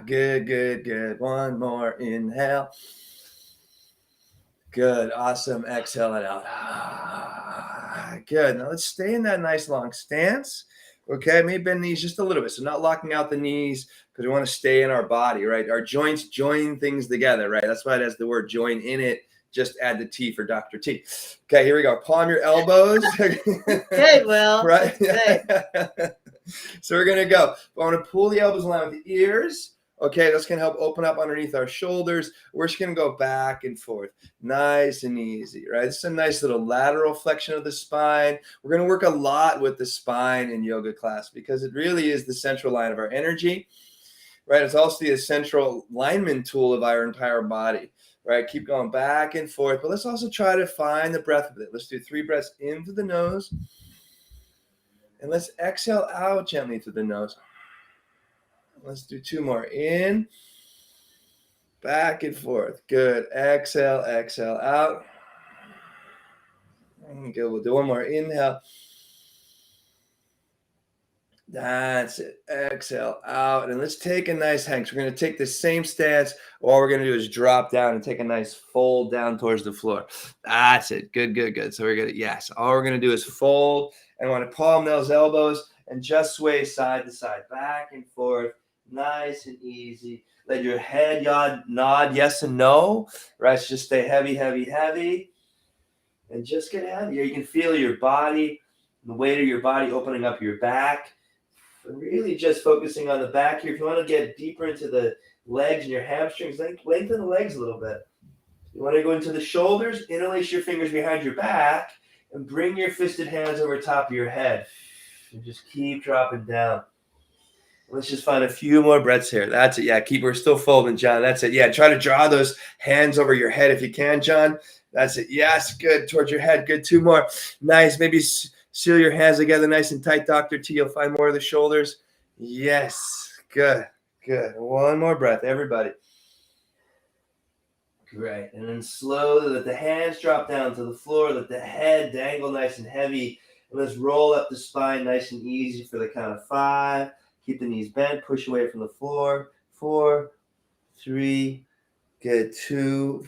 Good. One more. Inhale. Good. Awesome. Exhale it out. Good. Now let's stay in that nice long stance. Okay. Maybe bend knees just a little bit. So not locking out the knees, because we want to stay in our body, right? Our joints join things together, right? That's why it has the word join in it. Just add the T for Dr. T. Okay, here we go. Palm your elbows. Good, Will. Right? Good. So we're going to go. I want to pull the elbows in line with the ears. Okay, that's going to help open up underneath our shoulders. We're just going to go back and forth. Nice and easy, right? It's a nice little lateral flexion of the spine. We're going to work a lot with the spine in yoga class, because it really is the central line of our energy, right? It's also the central alignment tool of our entire body. Right, keep going back and forth, but let's also try to find the breath of it. Let's do 3 breaths in through the nose, and let's exhale out gently through the nose. Let's do 2 more. In, back and forth. Good. Exhale out. Good. We'll do 1 more. Inhale. That's it. Exhale out. And let's take a nice hang. So we're going to take the same stance. All we're going to do is drop down and take a nice fold down towards the floor. That's it. Good. So we're going to, yes. All we're going to do is fold, and want to palm those elbows and just sway side to side, back and forth. Nice and easy. Let your head nod yes and no. Right. So just stay heavy. And just get heavier. You can feel your body, the weight of your body opening up your back. Really just focusing on the back here. If you want to get deeper into the legs and your hamstrings, lengthen the legs a little bit. You want to go into the shoulders, interlace your fingers behind your back, and bring your fisted hands over top of your head. And just keep dropping down. Let's just find a few more breaths here. That's it. Yeah, we're still folding, John. That's it. Yeah, try to draw those hands over your head if you can, John. That's it. Yes, good. Towards your head. Good. 2 more. Nice. Maybe seal your hands together nice and tight, Dr. T. You'll find more of the shoulders. Yes. Good. 1 more breath, everybody. Great. And then slowly let the hands drop down to the floor. Let the head dangle nice and heavy. And let's roll up the spine nice and easy for the count of 5. Keep the knees bent. Push away from the floor. 4, 3, good. 2,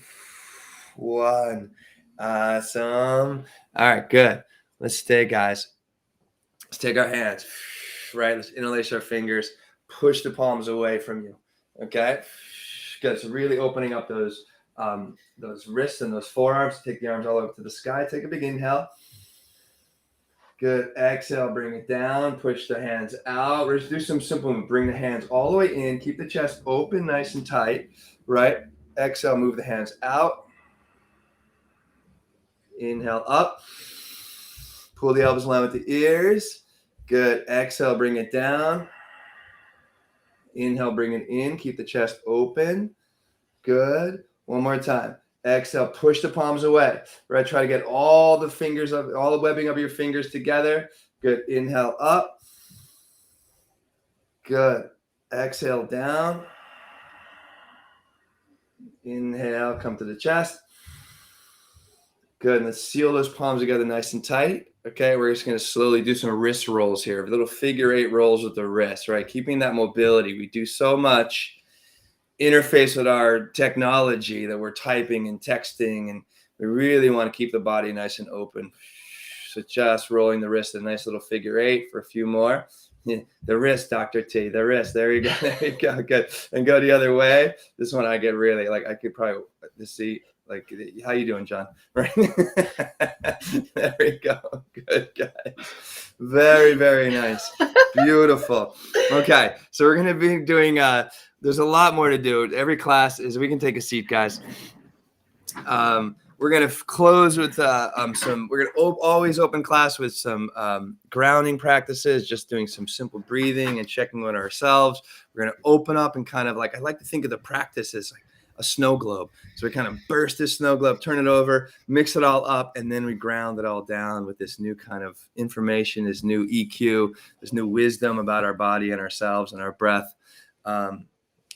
1. Awesome. All right, good. Let's stay, guys. Let's take our hands, right? Let's interlace our fingers. Push the palms away from you. Okay? Good. So really opening up those wrists and those forearms. Take the arms all up to the sky. Take a big inhale. Good. Exhale. Bring it down. Push the hands out. Let's do some simple. Bring the hands all the way in. Keep the chest open, nice and tight. Right? Exhale, move the hands out. Inhale up. Pull the elbows in line with the ears. Good. Exhale, bring it down. Inhale, bring it in. Keep the chest open. Good. One more time. Exhale, push the palms away. Right. Try to get all the fingers of all the webbing of your fingers together. Good. Inhale up. Good. Exhale down. Inhale, come to the chest. Good. And let's seal those palms together nice and tight. Okay. We're just going to slowly do some wrist rolls here. Little figure 8 rolls with the wrist, right? Keeping that mobility. We do so much interface with our technology that we're typing and texting, and we really want to keep the body nice and open. So just rolling the wrist, a nice little figure 8 for a few more. Yeah, the wrist, Dr. T, the wrist. There you go. There you go. Good. And go the other way. This one I get really like, I could probably see like, how you doing, John? Right. There we go. Good, guys. Very, very nice. Beautiful. Okay. So we're going to be doing, there's a lot more to do. Every class is, we can take a seat, guys. We're going to close with we're going to always open class with some grounding practices, just doing some simple breathing and checking on ourselves. We're going to open up and kind of like, I like to think of the practice as like a snow globe. So we kind of burst this snow globe, turn it over, mix it all up, and then we ground it all down with this new kind of information, this new EQ, this new wisdom about our body and ourselves and our breath. And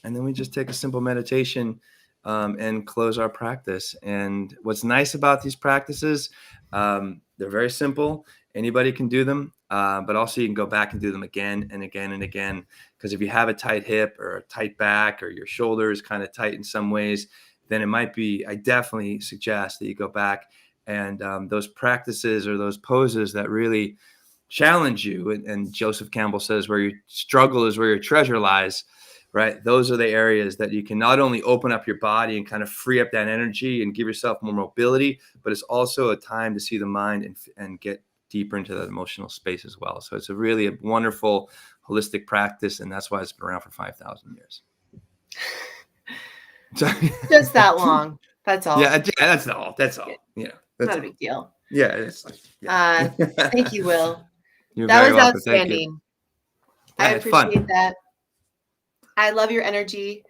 then we just take a simple meditation and close our practice. And what's nice about these practices, they're very simple. Anybody can do them, but also you can go back and do them again and again and again. Because if you have a tight hip or a tight back, or your shoulder is kind of tight in some ways, then it might be, I definitely suggest that you go back and those practices or those poses that really challenge you. And Joseph Campbell says, where your struggle is where your treasure lies. Right. Those are the areas that you can not only open up your body and kind of free up that energy and give yourself more mobility, but it's also a time to see the mind and get deeper into that emotional space as well. So it's a really wonderful holistic practice. And that's why it's been around for 5,000 years. Just that long. That's all. Yeah. That's all. That's all. Yeah. That's not a big deal. Yeah. It's like, yeah. Thank you, Will. You're that very was welcome. outstanding. I appreciate that. I love your energy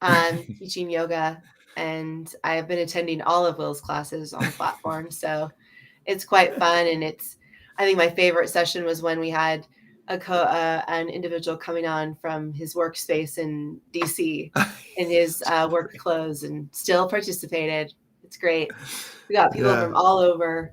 on teaching yoga, and I have been attending all of Will's classes on the platform. So it's quite fun. And I think my favorite session was when we had an individual coming on from his workspace in DC in his work clothes and still participated. It's great. We got people from all over.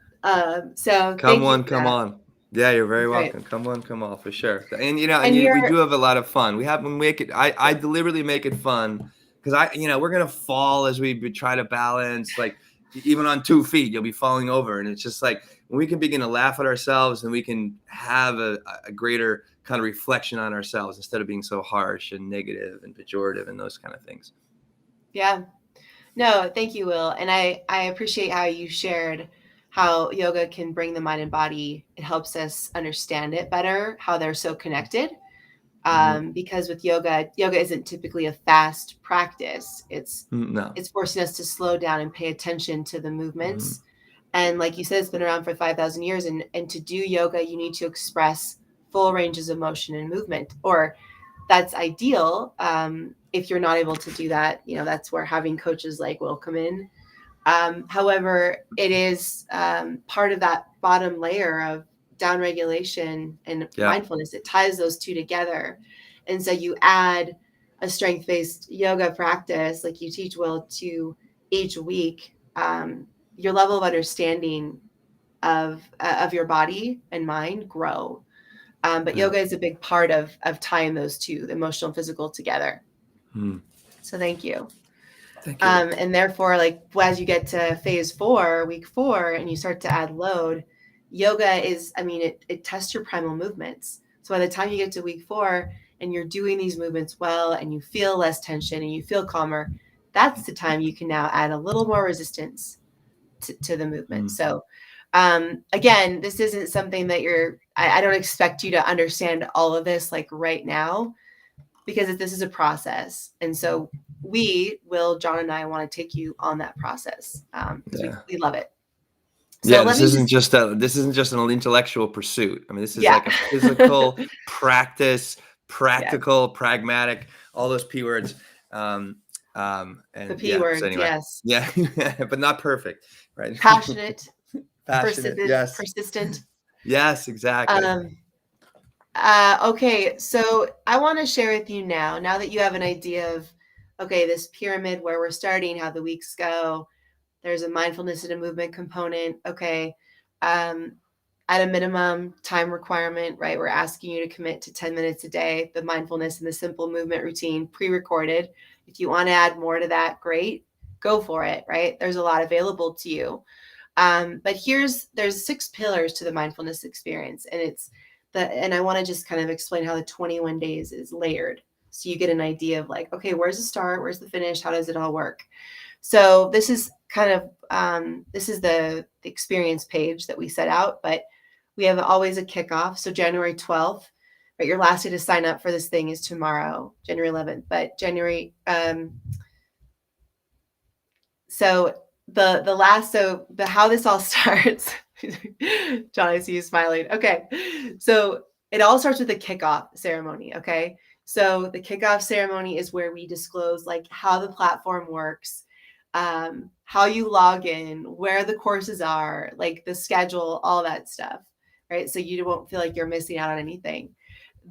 So come on. Yeah, you're very welcome. Come on, come on, for sure. And we do have a lot of fun. I deliberately make it fun because we're gonna fall as we try to balance. Like even on 2 feet, you'll be falling over, and it's just like when we can begin to laugh at ourselves and we can have a greater kind of reflection on ourselves instead of being so harsh and negative and pejorative and those kind of things. Yeah. No, thank you, Will. And I appreciate how you shared how yoga can bring the mind and body. It helps us understand it better, how they're so connected. Because with yoga isn't typically a fast practice. It's forcing us to slow down and pay attention to the movements. And like you said, it's been around for 5,000 years. And to do yoga, you need to express full ranges of motion and movement, or that's ideal. If you're not able to do that, that's where having coaches like Will come in. However, it is part of that bottom layer of downregulation and mindfulness. It ties those two together. And so you add a strength-based yoga practice like you teach, Will, to each week. Your level of understanding of your body and mind grow. But yoga is a big part of tying those two, the emotional and physical, together. So thank you. Thank you. And therefore, like as you get to phase 4, week 4, and you start to add load, yoga is, it tests your primal movements. So by the time you get to week 4 and you're doing these movements well, and you feel less tension and you feel calmer, that's the time you can now add a little more resistance to the movement. So again, this isn't something that I don't expect you to understand all of this like right now. because this is a process. And so John and I want to take you on that process because we love it. So this isn't just an intellectual pursuit. I mean, this is like a physical practice, practical, pragmatic, all those P words. And the P words, so anyway, but not perfect, right? Passionate, yes, persistent. Yes, exactly. Okay, so I want to share with you now that you have an idea of, okay, this pyramid, where we're starting, how the weeks go. There's a mindfulness and a movement component. Okay. At a minimum time requirement, right? We're asking you to commit to 10 minutes a day, the mindfulness and the simple movement routine, pre-recorded. If you want to add more to that, great, go for it, right? There's a lot available to you. But there's 6 pillars to the mindfulness experience. And I want to just kind of explain how the 21 days is layered. So you get an idea of like, okay, where's the start? Where's the finish? How does it all work? So this is kind of, this is the experience page that we set out, but we have always a kickoff. So January 12th, right? Your last day to sign up for this thing is tomorrow, January 11th, but how this all starts, John, I see you smiling. Okay. So it all starts with the kickoff ceremony. Okay. So the kickoff ceremony is where we disclose like how the platform works, how you log in, where the courses are, like the schedule, all that stuff, right? So you won't feel like you're missing out on anything.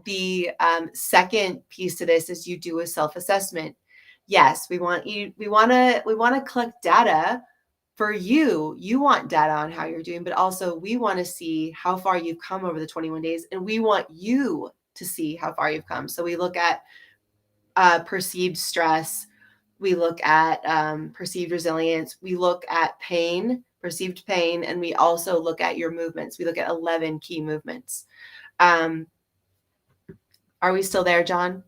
The second piece to this is you do a self-assessment. Yes, we want to collect data for you. You want data on how you're doing, but also we want to see how far you've come over the 21 days, and we want you to see how far you've come. So we look at perceived stress. We look at perceived resilience. We look at perceived pain, and we also look at your movements. We look at 11 key movements. Are we still there, John?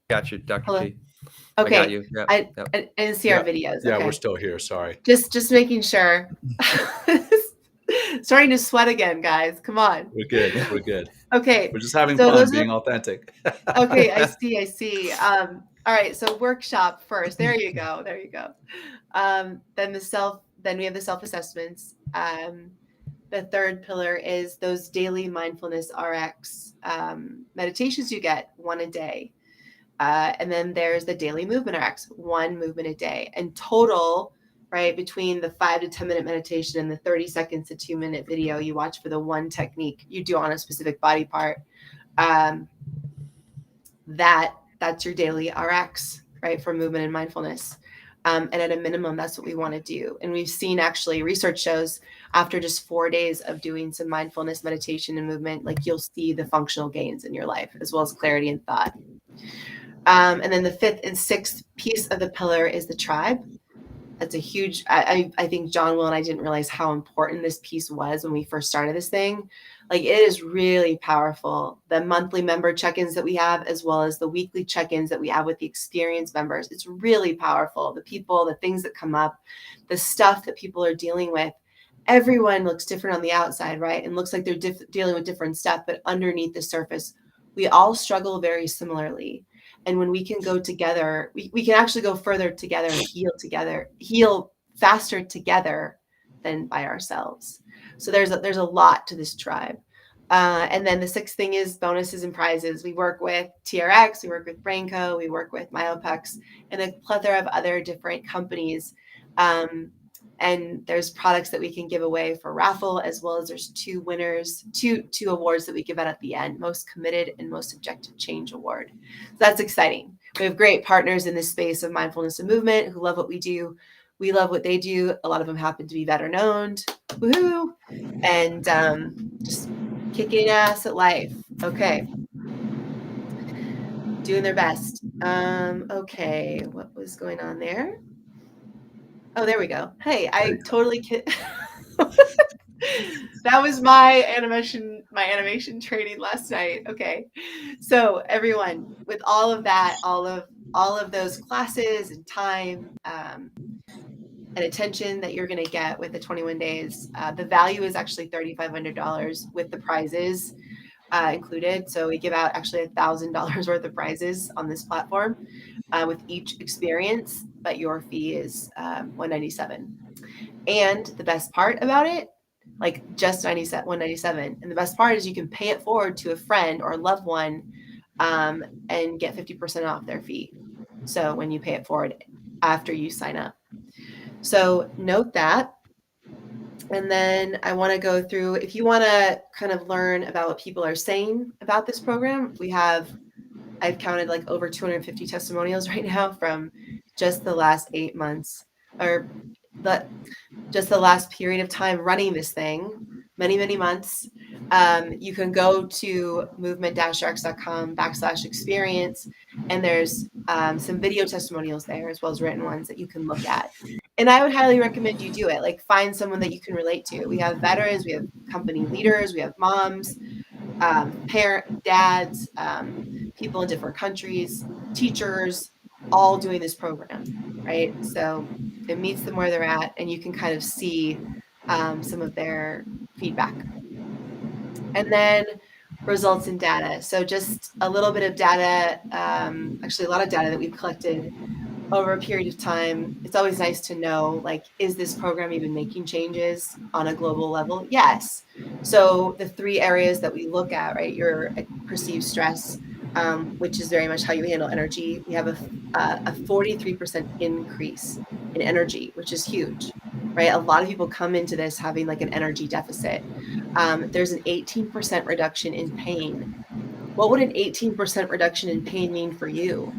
Got you, Dr. Hello? P. Okay. I got you. Yep. I didn't see our videos. Yeah, okay. We're still here. Sorry. Just making sure. Starting to sweat again, guys. Come on. We're good. Okay. We're just having fun, being authentic. Okay, I see. All right, so workshop first. There you go. Then we have the self-assessments. The third pillar is those daily mindfulness RX meditations you get, 1 a day. And then there's the daily movement RX, 1 movement a day. And total, right, between the 5 to 10 minute meditation and the 30 seconds to 2 minute video you watch for the one technique you do on a specific body part, that's your daily RX, right, for movement and mindfulness. And at a minimum, that's what we want to do. And we've seen, actually, research shows after just 4 days of doing some mindfulness meditation and movement, like you'll see the functional gains in your life, as well as clarity and thought. And then the 5th and 6th piece of the pillar is the tribe. That's a huge, I think John, Will, and I didn't realize how important this piece was when we first started this thing. Like, it is really powerful. The monthly member check-ins that we have, as well as the weekly check-ins that we have with the experienced members, it's really powerful. The people, the things that come up, the stuff that people are dealing with. Everyone looks different on the outside, right? And looks like they're dealing with different stuff, but underneath the surface, we all struggle very similarly. And when we can go together, we can actually go further together and heal faster together than by ourselves. So there's a lot to this tribe. And then the 6th thing is bonuses and prizes. We work with TRX, we work with Brainco, we work with Myopex, and a plethora of other different companies. And there's products that we can give away for raffle, as well as there's 2 winners, two awards that we give out at the end, most committed and most objective change award. So that's exciting. We have great partners in this space of mindfulness and movement who love what we do. We love what they do. A lot of them happen to be veteran owned. Woohoo! And just kicking ass at life. Okay. Doing their best. Okay. What was going on there? Oh, there we go. Hey, I totally that was my animation training last night. Okay. So everyone, with all of that, all of those classes and time and attention that you're going to get with the 21 days, the value is actually $3,500 with the prizes. included. So we give out actually $1,000 worth of prizes on this platform with each experience, but your fee is $197. And the best part about it, like just $197. And the best part is you can pay it forward to a friend or a loved one and get 50% off their fee. So when you pay it forward after you sign up. So note that. And then I want to go through, if you want to kind of learn about what people are saying about this program, I've counted like over 250 testimonials right now from just the last 8 months, or just the last period of time running this thing, many months. You can go to movement-rx.com/experience, and there's some video testimonials there as well as written ones that you can look at. And I would highly recommend you do it. Like, find someone that you can relate to. We have veterans, we have company leaders, we have moms, dads, people in different countries, teachers, all doing this program, right? So it meets them where they're at, and you can kind of see some of their feedback. And then results and data. So just a little bit of data, actually a lot of data that we've collected over a period of time. It's always nice to know, like, is this program even making changes on a global level? Yes. So the 3 areas that we look at, right, your perceived stress, which is very much how you handle energy. We have a 43% increase in energy, which is huge, right? A lot of people come into this having like an energy deficit. There's an 18% reduction in pain. What would an 18% reduction in pain mean for you?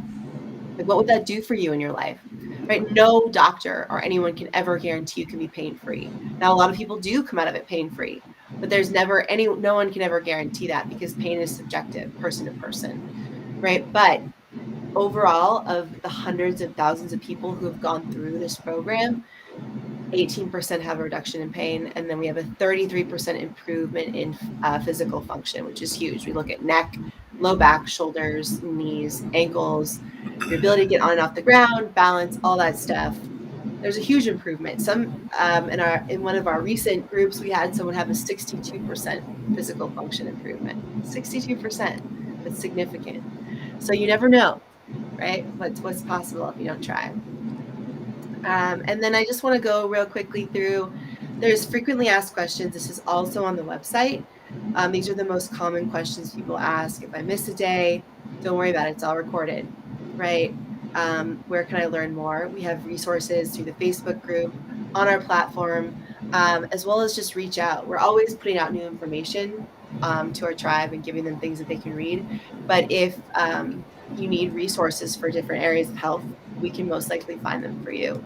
Like, what would that do for you in your life? Right? No doctor or anyone can ever guarantee you can be pain-free. Now, a lot of people do come out of it pain-free, but no one can ever guarantee that, because pain is subjective, person to person, right? But overall, of the hundreds of thousands of people who have gone through this program, 18% have a reduction in pain. And then we have a 33% improvement in physical function, which is huge. We look at neck, low back, shoulders, knees, ankles, your ability to get on and off the ground, balance, all that stuff. There's a huge improvement. Some in one of our recent groups, we had someone have a 62% physical function improvement. 62%. That's significant. So you never know, right? What's possible if you don't try. And then I just want to go real quickly through, there's frequently asked questions. This is also on the website. These are the most common questions people ask. If I miss a day, don't worry about it. It's all recorded, right? Where can I learn more? We have resources through the Facebook group, on our platform, as well as just reach out. We're always putting out new information to our tribe and giving them things that they can read. But if you need resources for different areas of health, we can most likely find them for you.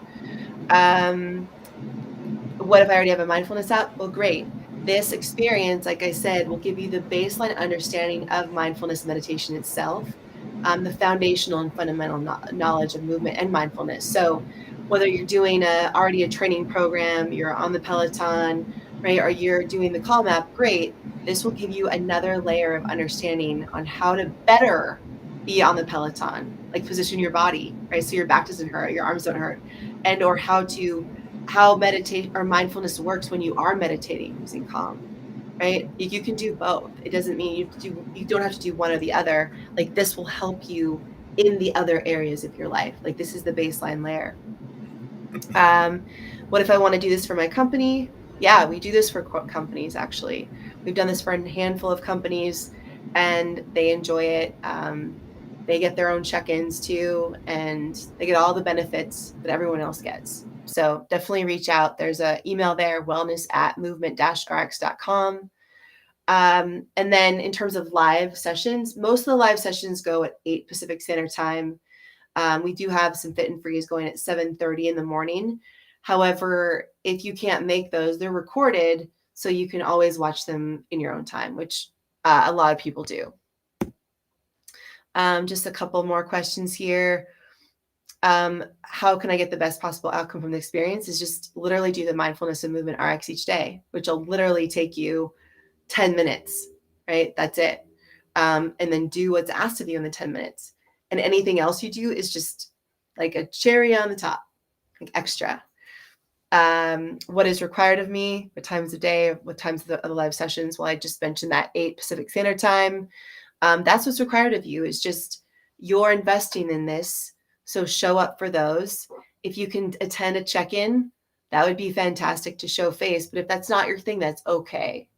What if I already have a mindfulness app? Well, great. This experience, like I said, will give you the baseline understanding of mindfulness meditation itself, the foundational and fundamental knowledge of movement and mindfulness. So whether you're doing already a training program, you're on the Peloton, right, or you're doing the Calm app, great. This will give you another layer of understanding on how to better be on the Peloton, like position your body, right? So your back doesn't hurt, your arms don't hurt, and or how meditation or mindfulness works when you are meditating using Calm, right? You can do both. It doesn't mean you don't have to do one or the other. Like, this will help you in the other areas of your life. Like, this is the baseline layer. What if I want to do this for my company? Yeah, we do this for companies, actually. We've done this for a handful of companies, and they enjoy it. They get their own check-ins too, and they get all the benefits that everyone else gets. So definitely reach out. There's an email there, wellness@movement-rx.com. And then in terms of live sessions, most of the live sessions go at 8 Pacific Standard Time. We do have some Fit and Frees going at 7:30 in the morning. However, if you can't make those, they're recorded, so you can always watch them in your own time, which a lot of people do. Just a couple more questions here. How can I get the best possible outcome from the experience? Is just literally do the mindfulness and movement RX each day, which will literally take you 10 minutes, right? That's it. And then do what's asked of you in the 10 minutes. And anything else you do is just like a cherry on the top, like extra. What is required of me, what times of day, what times of the live sessions. Well, I just mentioned that 8 Pacific Standard Time. That's what's required of you, is just you're investing in this. So show up for those. If you can attend a check-in, that would be fantastic to show face. But if that's not your thing, that's okay,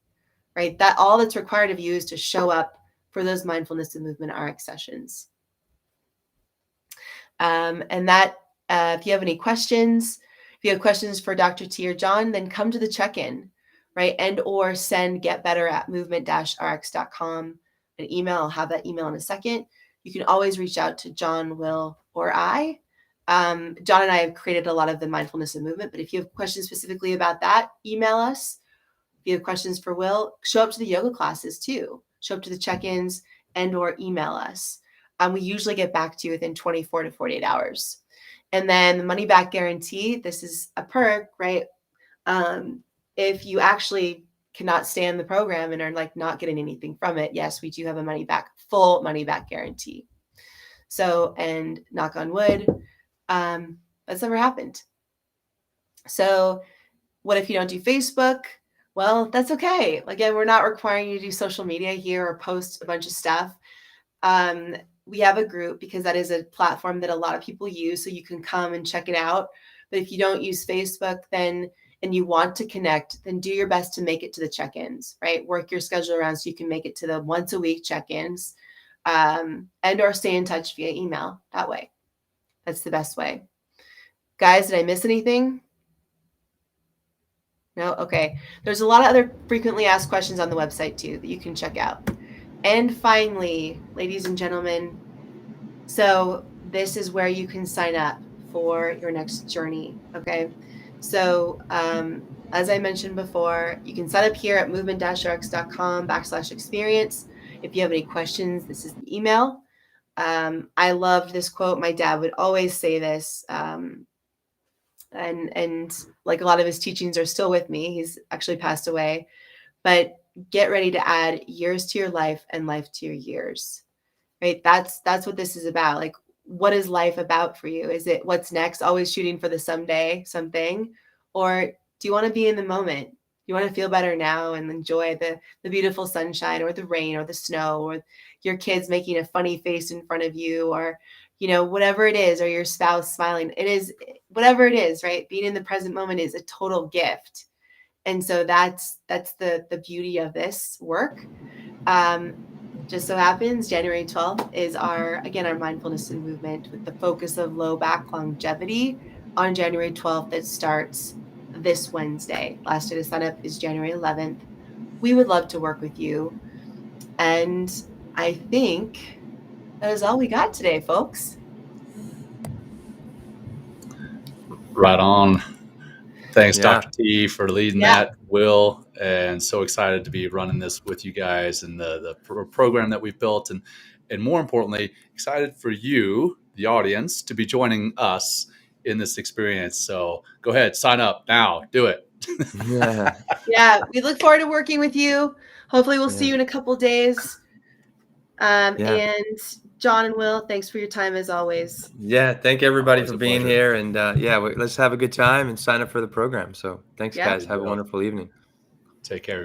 right? That all that's required of you is to show up for those mindfulness and movement RX sessions. And that, if you have any questions, if you have questions for Dr. T or John, then come to the check-in, right? And or send getbetter@movement-rx.com an email. I'll have that email in a second. You can always reach out to John, Will, or I. John and I have created a lot of the mindfulness and movement, but if you have questions specifically about that, email us. If you have questions for Will, show up to the yoga classes too. Show up to the check-ins and or email us. We usually get back to you within 24 to 48 hours. And then the money back guarantee, this is a perk, right? If you actually cannot stay in the program and are like not getting anything from it, yes, we do have a full money back guarantee. So, and knock on wood, that's never happened. So what if you don't do Facebook? Well, that's okay. Again, we're not requiring you to do social media here or post a bunch of stuff. We have a group because that is a platform that a lot of people use, so you can come and check it out. But if you don't use Facebook, then and you want to connect, then do your best to make it to the check-ins, right? Work your schedule around so you can make it to the once a week check-ins, and or stay in touch via email that way. That's the best way. Guys, did I miss anything? No? Okay. There's a lot of other frequently asked questions on the website too that you can check out. And finally, ladies and gentlemen, so this is where you can sign up for your next journey, okay? So as I mentioned before, you can sign up here at movement-rx.com/experience. If you have any questions, this is the email. I loved this quote. My dad would always say this, and like a lot of his teachings are still with me. He's actually passed away, but get ready to add years to your life and life to your years, right? That's what this is about. Like, what is life about for you? Is it what's next? Always shooting for the someday something? Or do you want to be in the moment? You want to feel better now and enjoy the beautiful sunshine or the rain or the snow or your kids making a funny face in front of you, or, you know, whatever it is, or your spouse smiling. It is whatever it is, right? Being in the present moment is a total gift. And so that's the beauty of this work. Just so happens January 12th is our mindfulness and movement with the focus of low back longevity on January 12th. That starts this Wednesday. Last day to sign up is January 11th. We would love to work with you. And I think that is all we got today, folks. Right on. Thanks, Dr. T, for leading that, Will, and so excited to be running this with you guys and the program that we've built, and more importantly, excited for you, the audience, to be joining us in this experience. So go ahead, sign up now, do it. Yeah, we look forward to working with you. Hopefully we'll see you in a couple days. And John and Will, thanks for your time as always. Yeah, thank everybody for being here. And let's have a good time and sign up for the program. So thanks, guys. Have a wonderful evening. Take care.